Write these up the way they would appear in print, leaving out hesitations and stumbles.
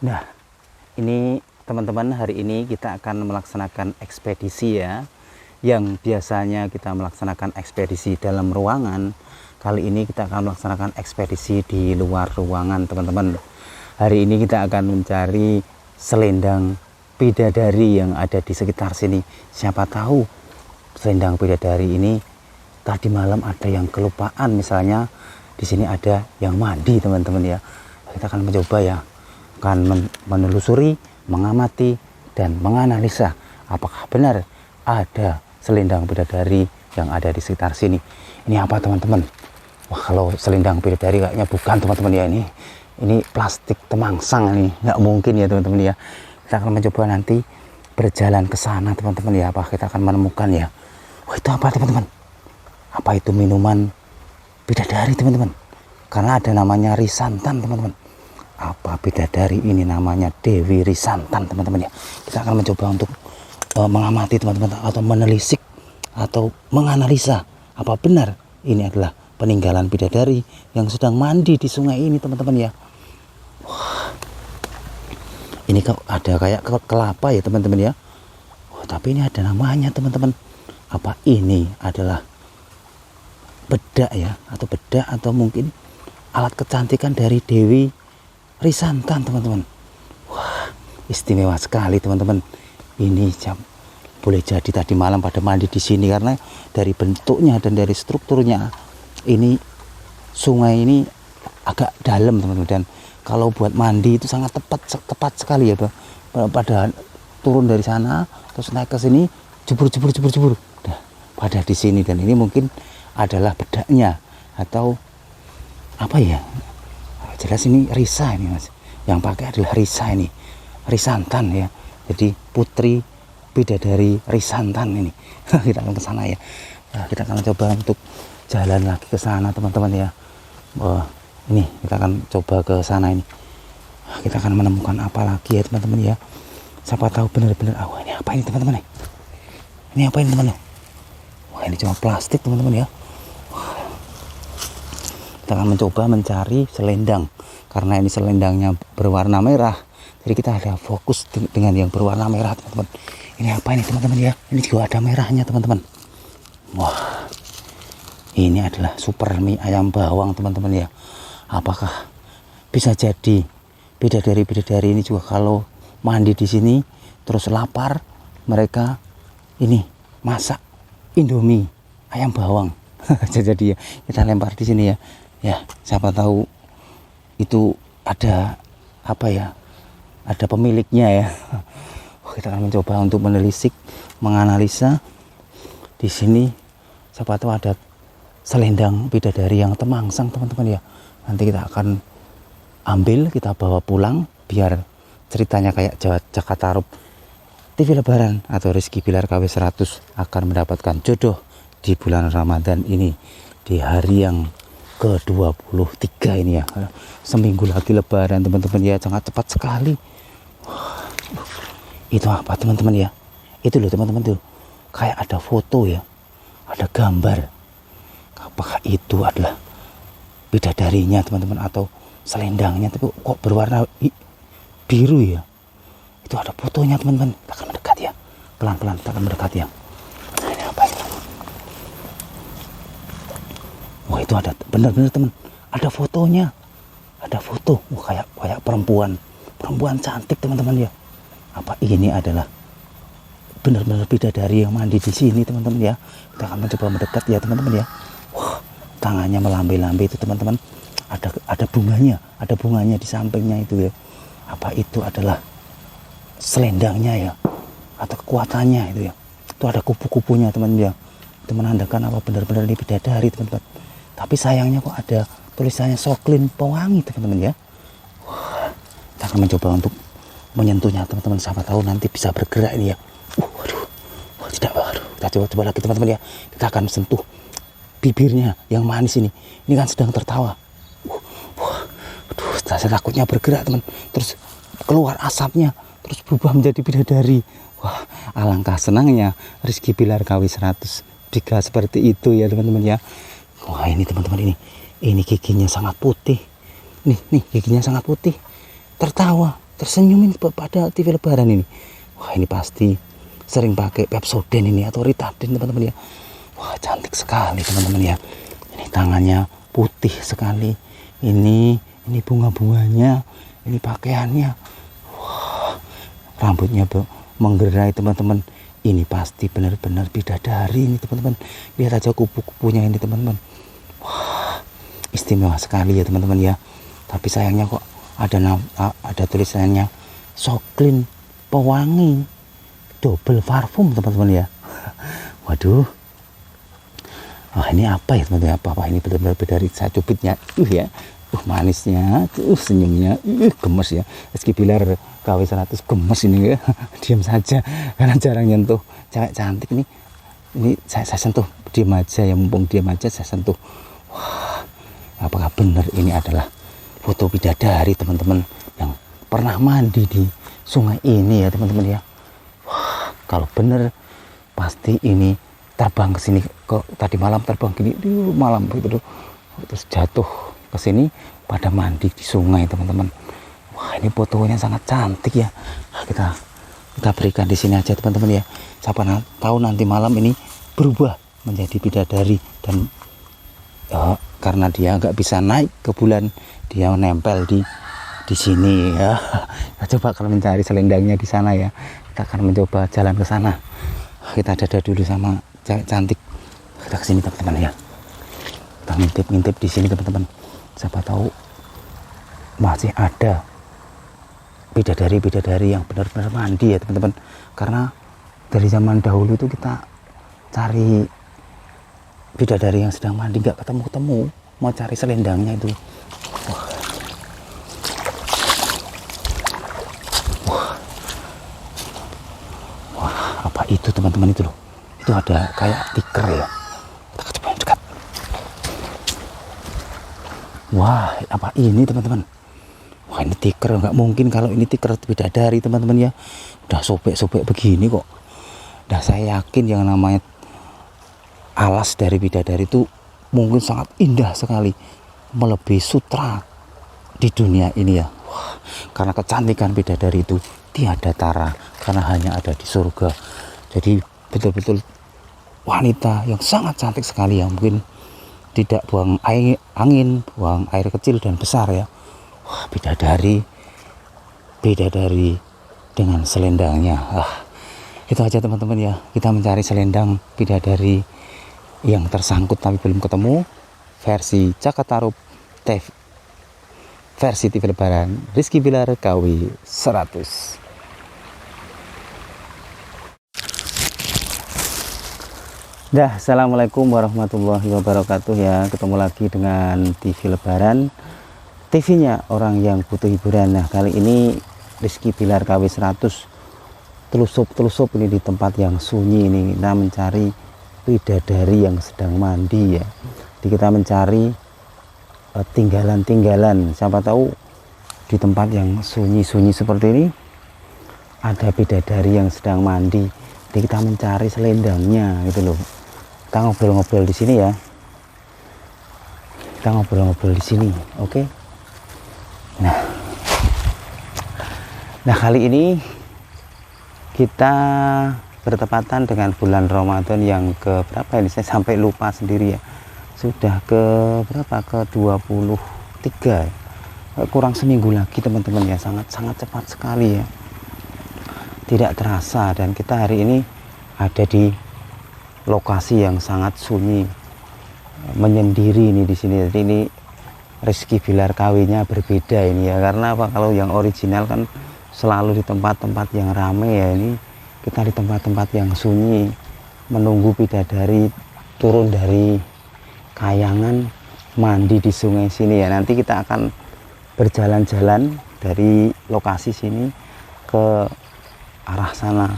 Nah, ini teman-teman, hari ini kita akan melaksanakan ekspedisi ya. Yang biasanya kita melaksanakan ekspedisi dalam ruangan, kali ini kita akan melaksanakan ekspedisi di luar ruangan, teman-teman. Hari ini kita akan mencari selendang bidadari yang ada di sekitar sini. Siapa tahu selendang bidadari ini tadi malam ada yang kelupaan, misalnya di sini ada yang mandi, teman-teman ya. Kita akan mencoba ya, akan menelusuri, mengamati, dan menganalisa apakah benar ada selendang bidadari yang ada di sekitar sini. Ini apa, teman-teman? Wah, kalau selendang bidadari kayaknya bukan, teman-teman ya. Ini plastik temangsang, ini nggak mungkin ya, teman-teman ya. Kita akan mencoba nanti berjalan ke sana, teman-teman ya. Apa kita akan menemukan ya? Wah, itu apa, teman-teman? Apa itu minuman bidadari, teman-teman? Karena ada namanya Risantan, teman-teman. Apa bidadari ini namanya Dewi Risantan, teman-teman ya. Kita akan mencoba untuk mengamati, teman-teman, atau menelisik atau menganalisa apa benar ini adalah peninggalan bidadari yang sedang mandi di sungai ini, teman-teman ya. Wah, ini ada kayak kelapa ya, teman-teman ya. Wah, tapi ini ada namanya, teman-teman. Apa ini adalah bedak ya, atau bedak, atau mungkin alat kecantikan dari Dewi Risantan, teman-teman. Wah, istimewa sekali, teman-teman. Ini boleh jadi tadi malam pada mandi di sini, karena dari bentuknya dan dari strukturnya ini sungai ini agak dalam, teman-teman, dan kalau buat mandi itu sangat tepat sekali ya, pada turun dari sana terus naik ke sini, jebur. Nah, pada di sini, dan ini mungkin adalah bedaknya atau apa ya, jelas ini Risa ini, Mas, yang pakai adalah Risa ini, Risantan ya, jadi putri bidadari Risantan ini. Kita akan ke sana ya. Nah, kita akan coba untuk jalan lagi ke sana, teman-teman ya. Ini kita akan coba ke sana ini. Kita akan menemukan apa lagi ya, teman-teman ya. Siapa tahu benar-benar, ini apa ini, teman-teman? Ini apa ini, teman-teman? Wah, ini cuma plastik, teman-teman ya. Kita akan mencoba mencari selendang, karena ini selendangnya berwarna merah, jadi kita ada fokus dengan yang berwarna merah, teman-teman. Ini apa ini, teman-teman ya? Ini juga ada merahnya, teman-teman. Wah, ini adalah super mie ayam bawang, teman-teman ya. Apakah bisa jadi bidadari ini juga kalau mandi di sini terus lapar, mereka ini masak Indomie ayam bawang. Jadi ya, kita lempar di sini ya. Ya, siapa tahu itu ada apa ya? Ada pemiliknya ya. Kita akan mencoba untuk menelisik, menganalisa di sini. Siapa tahu ada selendang bidadari yang temangsang, teman-teman ya. Nanti kita akan ambil, kita bawa pulang biar ceritanya kayak Jakarta Rup TV Lebaran atau Rizky Bilar KW 100 akan mendapatkan jodoh di bulan Ramadan ini, di hari yang ke-23 ini ya. Seminggu lagi Lebaran, teman-teman ya, sangat cepat sekali. Itu apa, teman-teman ya? Itu loh, teman-teman tuh, kayak ada foto ya, ada gambar. Apakah itu adalah bidadarinya, teman-teman, atau selendangnya? Tapi kok berwarna biru ya? Itu ada fotonya, teman-teman. Kita akan mendekat ya, pelan-pelan kita akan mendekat ya. Nah, ini apa itu? Wah, itu ada, benar-benar, teman, ada fotonya, ada foto. Wah, kayak perempuan cantik, teman-teman ya. Apa ini adalah benar-benar bidadari yang mandi di sini, teman-teman ya? Kita akan mencoba mendekat ya, teman-teman ya. Wah, tangannya melambai-lambai itu, teman-teman. Ada bunganya di sampingnya itu ya. Apa itu adalah selendangnya ya, atau kekuatannya itu ya? Itu ada kupu-kupunya, teman-teman ya. Itu menandakan apa benar-benar ini bidadari, teman-teman. Tapi sayangnya kok ada tulisannya Soklin Pewangi, teman-teman ya. Wah, kita akan mencoba untuk menyentuhnya, teman-teman. Siapa tahu nanti bisa bergerak ini ya. Tidak, kita coba lagi, teman-teman ya. Kita akan sentuh bibirnya yang manis ini kan sedang tertawa. Saya takutnya bergerak, teman, terus keluar asapnya, terus berubah menjadi bidadari. Wah, alangkah senangnya Rizky Bilar KW 100 jika seperti itu ya, teman-teman ya. Wah, ini, teman-teman, ini giginya sangat putih. Nih giginya sangat putih. Tertawa tersenyumin pada TV Lebaran ini. Wah, ini pasti sering pakai Pepsodent ini atau Ritadin teman-teman ya. Wah, cantik sekali teman-teman ya. Ini tangannya putih sekali. Ini bunga-bunganya, ini pakaiannya. Wah, rambutnya menggerai teman-teman. Ini pasti benar-benar bidadari ini teman-teman. Lihat aja kupu-kupunya ini teman-teman. Wah, istimewa sekali ya teman-teman ya. Tapi sayangnya kok ada tulisannya Soklin pewangi double parfum teman-teman ya. Waduh. Wah, ini apa ya teman-teman? Apa ini benar-benar dari saya cupitnya ya. Manisnya, senyumnya, gemes ya. Rizky Bilar KW 100 gemes ini ya. Diam saja karena jarang nyentuh cewek cantik ini. Ini saya sentuh, diam aja ya, mumpung diam aja saya sentuh. Wah, apakah benar ini adalah foto bidadari teman-teman yang pernah mandi di sungai ini ya teman-teman ya. Wah, kalau benar pasti ini terbang ke sini, tadi malam terbang gini di malam gitu terus jatuh ke sini pada mandi di sungai teman-teman. Wah, ini fotonya sangat cantik ya. Nah, kita berikan di sini aja teman-teman ya. Siapa tahu nanti malam ini berubah menjadi bidadari dan karena dia nggak bisa naik ke bulan, dia nempel di sini ya. Kita coba kalau mencari selendangnya di sana ya. Kita akan mencoba jalan ke sana. Kita dada dulu sama cewek cantik. Kita kesini teman-teman ya. Kita ngintip di sini teman-teman. Siapa tahu masih ada bidadari yang benar-benar mandi ya teman-teman. Karena dari zaman dahulu itu kita cari bidadari yang sedang mandi nggak ketemu, mau cari selendangnya itu. Wah, apa itu teman-teman itu loh? Itu ada kayak tiker ya. Kita coba dekat. Wah, apa ini teman-teman? Wah, ini tiker, nggak mungkin kalau ini tiker bidadari teman-teman ya. Udah sobek-sobek begini kok. Udah saya yakin yang namanya alas dari bidadari itu mungkin sangat indah sekali, melebihi sutra di dunia ini ya. Wah, karena kecantikan bidadari itu tiada tara, karena hanya ada di surga. Jadi betul-betul wanita yang sangat cantik sekali ya, mungkin tidak buang angin, buang air kecil dan besar ya. Wah, bidadari dengan selendangnya. Itu aja teman-teman ya. Kita mencari selendang bidadari yang tersangkut tapi belum ketemu. Versi Cakatarup versi TV Lebaran Rizky Bilar KW 100. Assalamualaikum warahmatullahi wabarakatuh ya. Ketemu lagi dengan TV Lebaran, TV-nya orang yang butuh hiburan. Nah, kali ini Rizky Bilar KW 100 telusup ini di tempat yang sunyi ini. Kita mencari bidadari yang sedang mandi ya. Jadi kita mencari tinggalan-tinggalan. Siapa tahu di tempat yang sunyi-sunyi seperti ini ada bidadari yang sedang mandi. Jadi kita mencari selendangnya gitu loh. Kita ngobrol-ngobrol di sini ya. Kita ngobrol-ngobrol di sini, oke? Nah kali ini kita bertepatan dengan bulan Ramadan yang ke berapa ini? Saya sampai lupa sendiri ya. Sudah ke berapa? Ke 23. Kurang seminggu lagi teman-teman ya. Sangat cepat sekali ya. Tidak terasa, dan kita hari ini ada di lokasi yang sangat sunyi, menyendiri ini di sini. Jadi ini Rizky Bilar KW-nya berbeda ini ya. Karena apa? Kalau yang original kan selalu di tempat-tempat yang ramai ya. Ini kita di tempat-tempat yang sunyi, menunggu bidadari turun dari kayangan mandi di sungai sini ya. Nanti kita akan berjalan-jalan dari lokasi sini ke arah sana,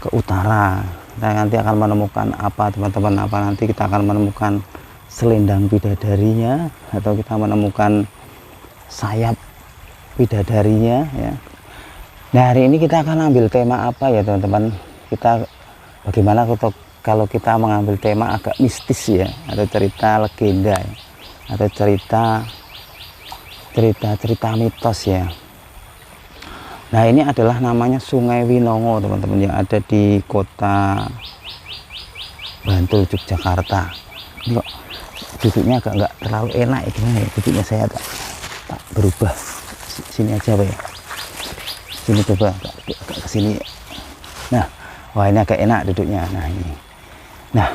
ke utara. Kita nanti akan menemukan apa teman-teman? Apa nanti kita akan menemukan selendang bidadarinya, atau kita menemukan sayap bidadarinya ya. Nah, hari ini kita akan ambil tema apa ya teman-teman? Kita bagaimana kalau kita mengambil tema agak mistis ya, atau cerita legenda ya, atau cerita mitos ya. Nah, ini adalah namanya Sungai Winongo, teman-teman, yang ada di kota Bantul, Yogyakarta. Ini kok duduknya agak nggak terlalu enak ya, gimana ya duduknya, saya tak berubah sini aja Pak ya. Sini coba agak ke sini. Nah, wah ini agak enak duduknya. Nah, ini. Nah,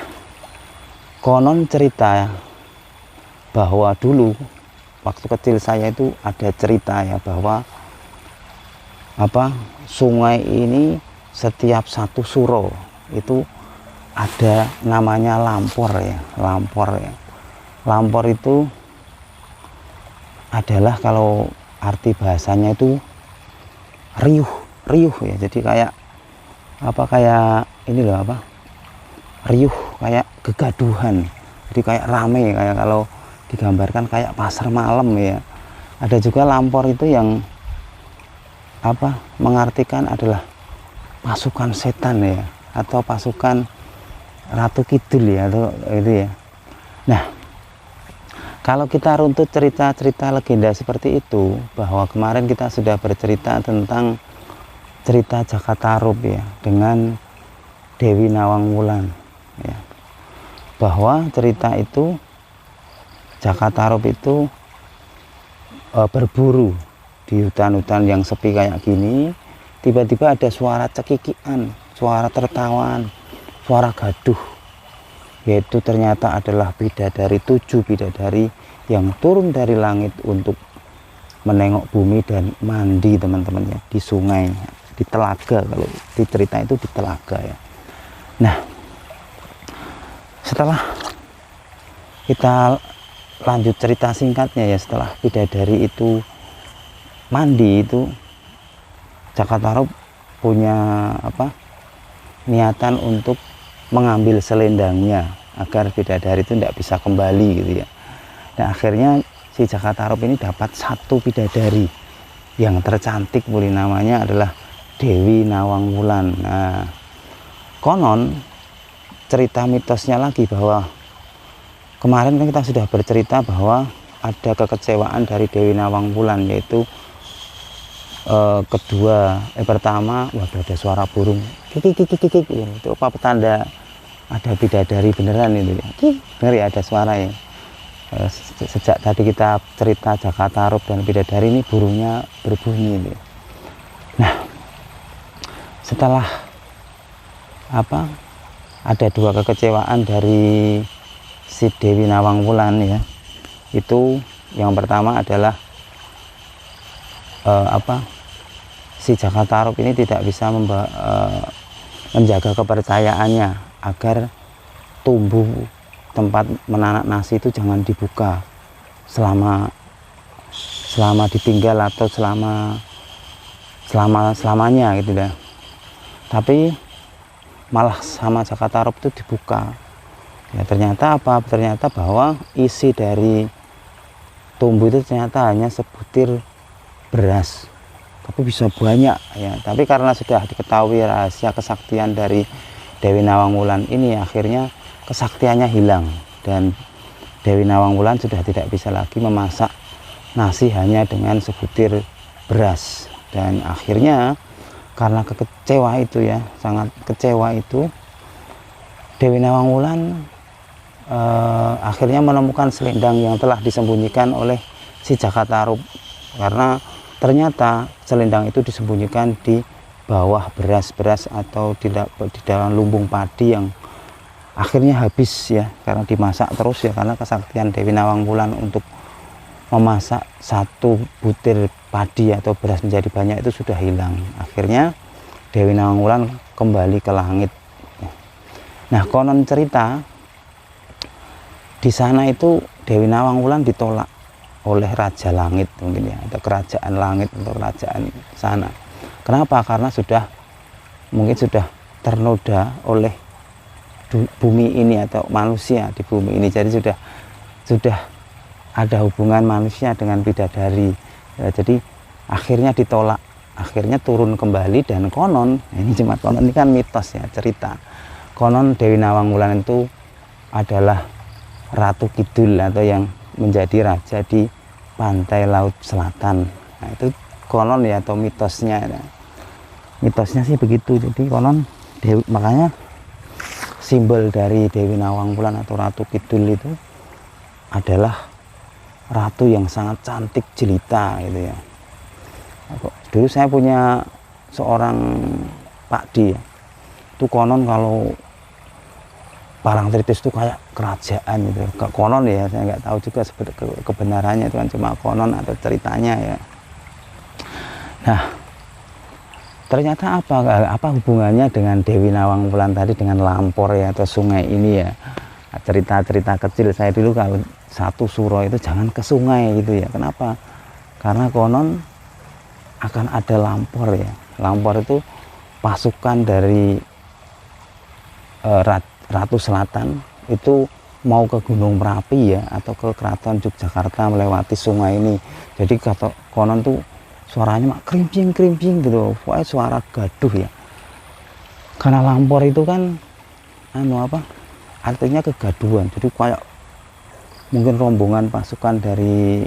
konon cerita bahwa dulu waktu kecil saya itu ada cerita ya, bahwa sungai ini setiap satu suro itu ada namanya lampor ya. Lampor itu adalah, kalau arti bahasanya itu riuh ya. Jadi kayak ini loh, riuh, kayak kegaduhan. Jadi kayak rame, kayak kalau digambarkan kayak pasar malam ya. Ada juga lampor itu yang mengartikan adalah pasukan setan ya, atau pasukan Ratu Kidul ya, atau itu ya. Nah, kalau kita runtut cerita-cerita legenda seperti itu, bahwa kemarin kita sudah bercerita tentang cerita Jakatarup ya, dengan Dewi Nawang Wulan ya, bahwa cerita itu Jakatarup itu berburu di hutan-hutan yang sepi kayak gini. Tiba-tiba ada suara cekikikan, suara tertawaan, suara gaduh, yaitu ternyata adalah bidadari, 7 bidadari yang turun dari langit untuk menengok bumi dan mandi, teman-teman ya, di sungai, di telaga. Kalau di cerita itu di telaga ya. Nah, setelah kita lanjut cerita singkatnya ya, setelah bidadari itu mandi, itu Jakatarup punya niatan untuk mengambil selendangnya agar bidadari itu tidak bisa kembali gitu ya. Dan akhirnya si Jakatarup ini dapat 1 bidadari yang tercantik, boleh namanya adalah Dewi Nawang Wulan. Nah, konon cerita mitosnya lagi, bahwa kemarin kan kita sudah bercerita bahwa ada kekecewaan dari Dewi Nawang Wulan, yaitu pertama, waduh, ada suara burung kik itu apa petanda ada bidadari beneran itu ya. Bener ya, ada suara ya. Sejak tadi kita cerita Jakatarup dan bidadari, ini burungnya berbunyi itu. Nah, setelah ada 2 kekecewaan dari si Dewi Nawang Wulan ya, itu yang pertama adalah si Jakatarup ini tidak bisa menjaga kepercayaannya agar tumbuh tempat menanak nasi itu jangan dibuka selama ditinggal atau selamanya gitu ya. Tapi malah sama Jakatarup itu dibuka ya. Ternyata ternyata bahwa isi dari tumbuh itu ternyata hanya sebutir beras, tapi bisa banyak ya. Tapi karena sudah diketahui rahasia kesaktian dari Dewi Nawang Wulan ini, akhirnya kesaktiannya hilang dan Dewi Nawang Wulan sudah tidak bisa lagi memasak nasi hanya dengan sebutir beras. Dan akhirnya karena kecewa itu ya, sangat kecewa itu, Dewi Nawang Wulan akhirnya menemukan selendang yang telah disembunyikan oleh si Jakatarup, karena ternyata selendang itu disembunyikan di bawah beras-beras atau di dalam lumbung padi yang akhirnya habis ya, karena dimasak terus ya, karena kesaktian Dewi Nawang Wulan untuk memasak 1 butir padi atau beras menjadi banyak itu sudah hilang. Akhirnya Dewi Nawang Wulan kembali ke langit. Nah, konon cerita di sana itu Dewi Nawang Wulan ditolak oleh Raja Langit mungkin ya, atau kerajaan langit atau kerajaan sana. Kenapa? Karena mungkin sudah ternoda oleh bumi ini atau manusia di bumi ini. Jadi sudah ada hubungan manusia dengan bidadari ya, jadi akhirnya ditolak, akhirnya turun kembali. Dan konon, ini cuma konon, ini kan mitos ya, cerita. Konon Dewi Nawang Wulan itu adalah Ratu Kidul atau yang menjadi raja di pantai laut selatan. Nah, itu konon ya, atau mitosnya ya. Mitosnya sih begitu. Jadi konon makanya simbol dari Dewi Nawang Wulan atau Ratu Kidul itu adalah ratu yang sangat cantik jelita gitu ya. Dulu saya punya seorang pakdi ya, itu konon kalau Parangtritis itu kayak kerajaan gitu. Konon ya, saya nggak tahu juga kebenarannya, itu kan cuma konon atau ceritanya ya. Nah, ternyata apa hubungannya dengan Dewi Nawang Wulan tadi dengan Lampor ya, atau sungai ini ya. Cerita-cerita kecil saya dulu, kalau satu suro itu jangan ke sungai gitu ya. Kenapa? Karena konon akan ada Lampor ya. Lampor itu pasukan dari Ratu Selatan itu mau ke Gunung Merapi ya, atau ke Keraton Yogyakarta melewati sungai ini. Jadi kata konon tuh suaranya mak krimping gitu, pokoknya suara gaduh ya. Karena Lampor itu kan artinya kegaduhan. Jadi kayak mungkin rombongan pasukan dari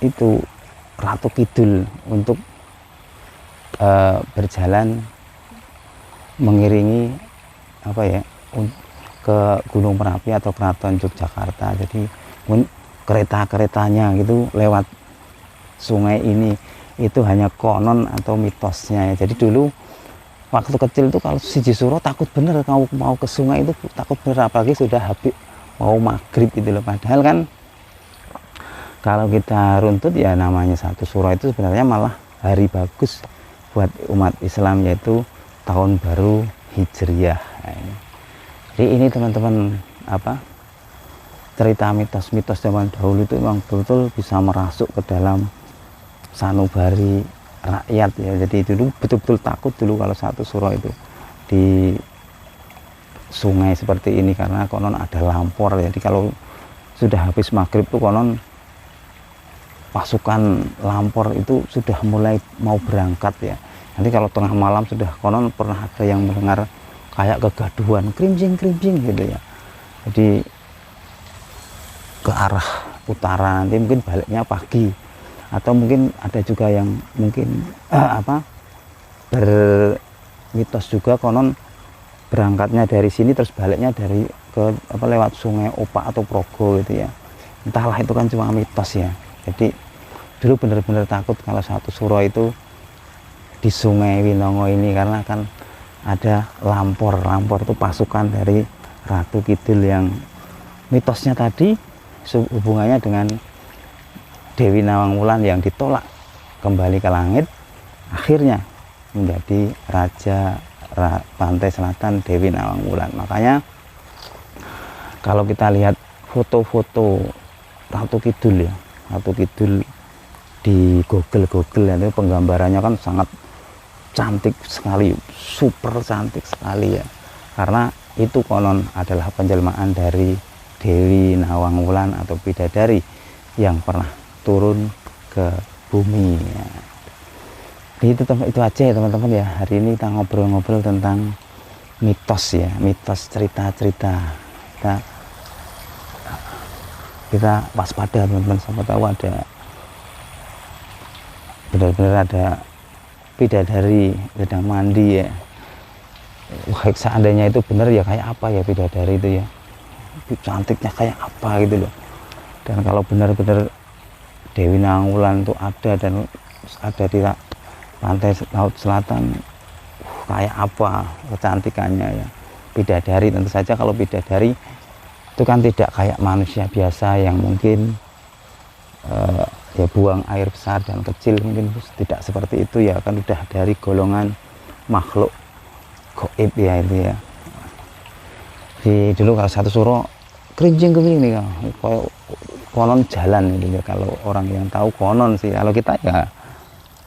itu Ratu Kidul untuk berjalan mengiringi ke Gunung Merapi atau Keraton Yogyakarta. Jadi kereta-keretanya gitu lewat sungai ini, itu hanya konon atau mitosnya ya. Jadi dulu waktu kecil itu kalau siji suro takut bener, kalau mau ke sungai itu takut bener, apalagi sudah habis mau maghrib gitu loh. Padahal kan kalau kita runtut ya, namanya satu suro itu sebenarnya malah hari bagus buat umat Islam, yaitu tahun baru Hijriah. Jadi ini teman-teman, cerita mitos-mitos zaman dahulu itu memang betul-betul bisa merasuk ke dalam sanubari rakyat ya. Jadi dulu betul-betul takut dulu kalau satu suro itu di sungai seperti ini, karena konon ada Lampor. Jadi kalau sudah habis maghrib tuh konon pasukan Lampor itu sudah mulai mau berangkat ya. Nanti kalau tengah malam sudah konon pernah ada yang mendengar kayak kegaduhan, krimping gitu ya. Jadi ke arah utara, nanti mungkin baliknya pagi, atau mungkin ada juga yang mungkin bermitos juga konon berangkatnya dari sini terus baliknya dari lewat sungai Opak atau Progo gitu ya. Entahlah, itu kan cuma mitos ya. Jadi dulu benar-benar takut kalau satu suro itu di Sungai Winongo ini, karena kan ada Lampor. Lampor itu pasukan dari Ratu Kidul yang mitosnya tadi hubungannya dengan Dewi Nawang Wulan yang ditolak kembali ke langit, akhirnya menjadi Raja Pantai Selatan Dewi Nawang Wulan. Makanya kalau kita lihat foto-foto Ratu Kidul ya, Ratu Kidul di Google ya, itu penggambarannya kan sangat cantik sekali, super cantik sekali ya, karena itu konon adalah penjelmaan dari Dewi Nawang Wulan atau bidadari yang pernah turun ke bumi ya. Itu aja ya teman-teman ya, hari ini kita ngobrol-ngobrol tentang mitos ya, mitos, cerita-cerita. Kita waspada teman-teman, siapa tahu ada benar-benar ada bidadari sedang mandi ya. Wah, seandainya itu benar ya, kayak apa ya bidadari itu ya, cantiknya kayak apa gitu loh. Dan kalau benar-benar Dewi Nawang Wulan itu ada dan ada di pantai laut selatan, kayak apa kecantikannya ya. Bidadari tentu saja, kalau bidadari itu kan tidak kayak manusia biasa yang mungkin ya buang air besar dan kecil, mungkin tidak seperti itu ya, kan udah dari golongan makhluk goib ya itu ya. Di dulu kalau satu suro kerincing nih, kayak konon jalan itu ya, kalau orang yang tahu konon sih. Kalau kita ya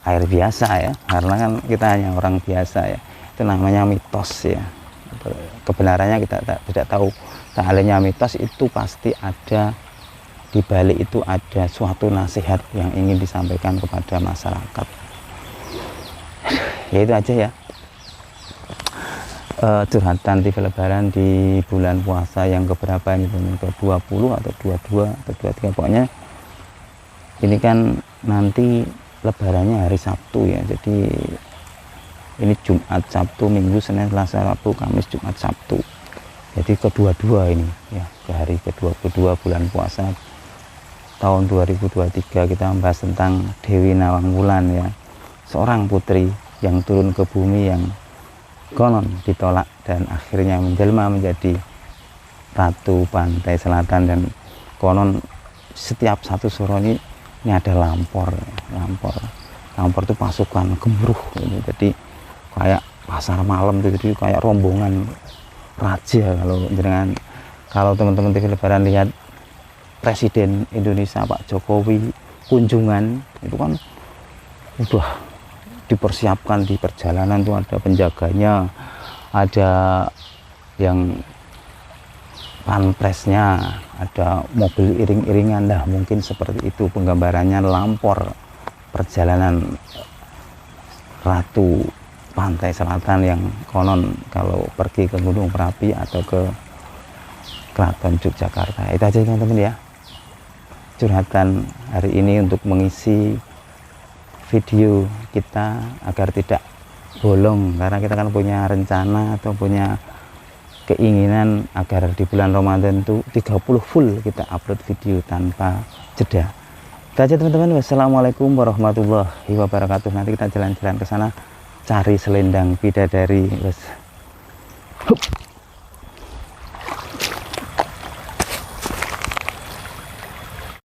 air biasa ya, karena kan kita hanya orang biasa ya, itu namanya mitos ya. Kebenarannya kita tidak tahu. Seandainya mitos itu pasti ada, di balik itu ada suatu nasihat yang ingin disampaikan kepada masyarakat. Ya itu aja ya, curhatan TV Lebaran di bulan puasa yang keberapa ini, ke-20 atau 22 atau 23, pokoknya ini kan nanti lebarannya hari Sabtu ya, jadi ini Jumat, Sabtu, Minggu, Senin, Selasa, Rabu, Kamis, Jumat, Sabtu, jadi kedua-dua ini ya, ke hari kedua bulan puasa tahun 2023. Kita membahas tentang Dewi Nawangwulan ya, seorang putri yang turun ke bumi, yang konon ditolak dan akhirnya menjelma menjadi Ratu Pantai Selatan. Dan konon setiap satu suro ini ada lampor itu pasukan gemuruh gitu. Jadi kayak pasar malam tuh, jadi kayak rombongan raja. Kalau teman-teman TV Lebaran lihat Presiden Indonesia Pak Jokowi kunjungan, itu kan udah dipersiapkan di perjalanan tuh, ada penjaganya, ada yang panpresnya, ada mobil iring-iringan. Dah mungkin seperti itu penggambarannya lampor perjalanan Ratu Pantai Selatan yang konon kalau pergi ke Gunung Merapi atau ke Keraton Yogyakarta. Itu aja teman-teman ya, curhatan hari ini untuk mengisi video kita agar tidak bolong, karena kita kan punya rencana atau punya keinginan agar di bulan Ramadan itu 30 full kita upload video tanpa jeda. Itu aja teman-teman. Wassalamualaikum warahmatullahi wabarakatuh. Nanti kita jalan-jalan ke sana cari selendang bidadari.